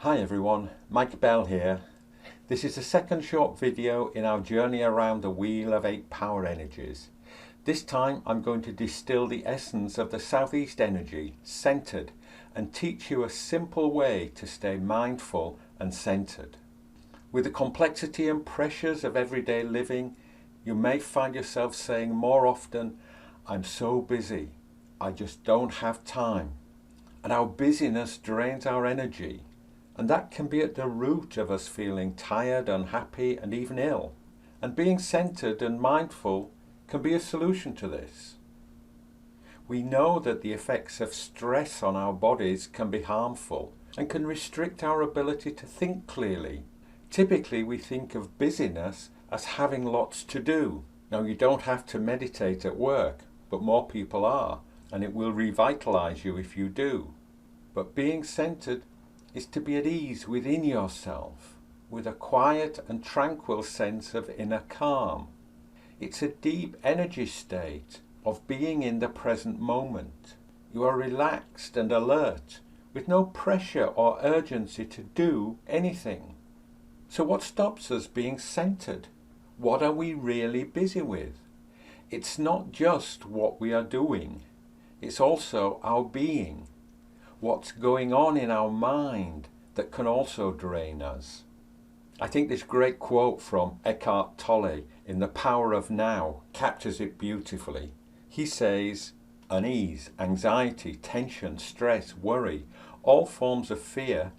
Hi everyone, Mike Bell here. This is the second short video in our journey around the Wheel of 8 Power Energies. This time I'm going to distill the essence of the Southeast energy, centered, and teach you a simple way to stay mindful and centered. With the complexity and pressures of everyday living, you may find yourself saying more often, "I'm so busy, I just don't have time." And our busyness drains our energy. And that can be at the root of us feeling tired, unhappy, and even ill. And being centered and mindful can be a solution to this. We know that the effects of stress on our bodies can be harmful and can restrict our ability to think clearly. Typically, we think of busyness as having lots to do. Now, you don't have to meditate at work, but more people are, and it will revitalize you if you do. But being centered is to be at ease within yourself, with a quiet and tranquil sense of inner calm. It's a deep energy state of being in the present moment. You are relaxed and alert, with no pressure or urgency to do anything. So what stops us being centered? What are we really busy with? It's not just what we are doing, it's also our being. What's going on in our mind that can also drain us. I think this great quote from Eckhart Tolle in The Power of Now captures it beautifully. He says, "Unease, anxiety, tension, stress, worry, all forms of fear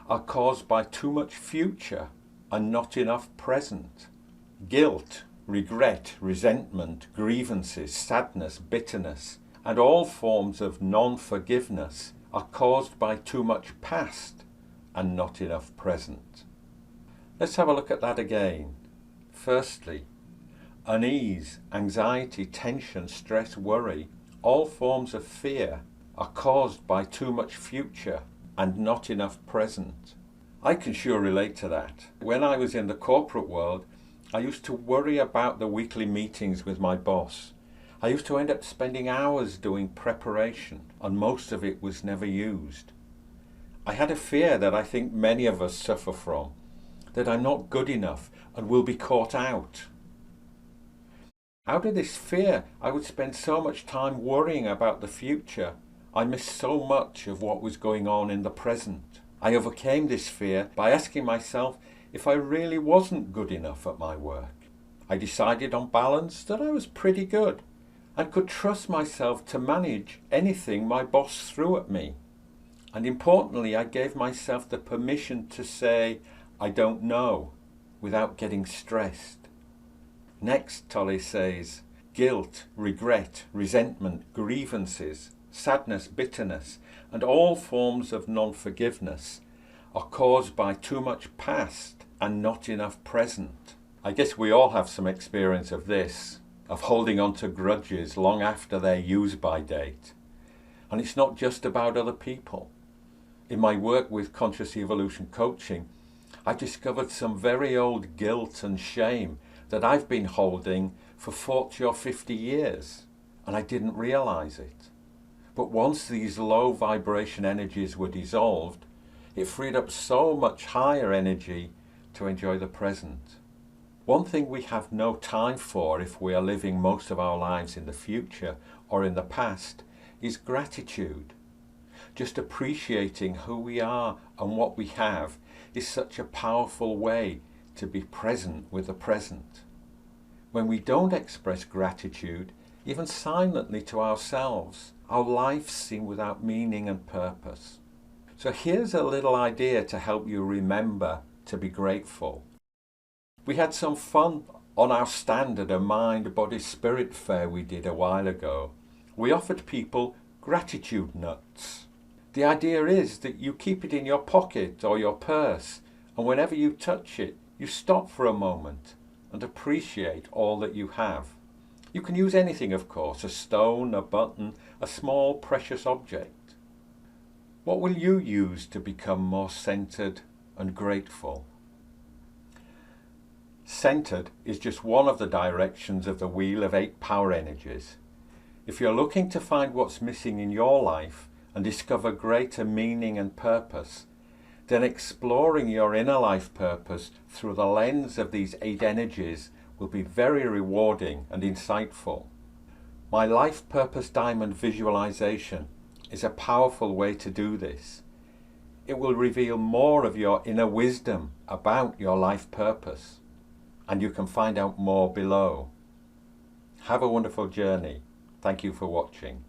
are caused by too much future and not enough present. Guilt, regret, resentment, grievances, sadness, bitterness, and all forms of non-forgiveness are caused by too much past and not enough present." Let's have a look at that again. Firstly, unease, anxiety, tension, stress, worry, all forms of fear are caused by too much future and not enough present. I can sure relate to that. When I was in the corporate world, I used to worry about the weekly meetings with my boss. I used to end up spending hours doing preparation, and most of it was never used. I had a fear that I think many of us suffer from, that I'm not good enough and will be caught out. Out of this fear, I would spend so much time worrying about the future, I missed so much of what was going on in the present. I overcame this fear by asking myself if I really wasn't good enough at my work. I decided on balance that I was pretty good, and could trust myself to manage anything my boss threw at me. And importantly, I gave myself the permission to say, "I don't know," without getting stressed. Next, Tolle says, guilt, regret, resentment, grievances, sadness, bitterness, and all forms of non-forgiveness are caused by too much past and not enough present. I guess we all have some experience of this, of holding on to grudges long after their use-by date. And it's not just about other people. In my work with Conscious Evolution Coaching, I discovered some very old guilt and shame that I've been holding for 40 or 50 years, and I didn't realize it. But once these low vibration energies were dissolved, it freed up so much higher energy to enjoy the present. One thing we have no time for if we are living most of our lives in the future or in the past is gratitude. Just appreciating who we are and what we have is such a powerful way to be present with the present. When we don't express gratitude, even silently to ourselves, our lives seem without meaning and purpose. So here's a little idea to help you remember to be grateful. We had some fun on our stand at a Mind, Body, Spirit fair we did a while ago. We offered people gratitude nuts. The idea is that you keep it in your pocket or your purse, and whenever you touch it, you stop for a moment and appreciate all that you have. You can use anything, of course, a stone, a button, a small precious object. What will you use to become more centered and grateful? Centered is just one of the directions of the Wheel of 8 Power Energies. If you're looking to find what's missing in your life and discover greater meaning and purpose, then exploring your inner life purpose through the lens of these 8 energies will be very rewarding and insightful. My Life Purpose Diamond visualization is a powerful way to do this. It will reveal more of your inner wisdom about your life purpose, and you can find out more below. Have a wonderful journey. Thank you for watching.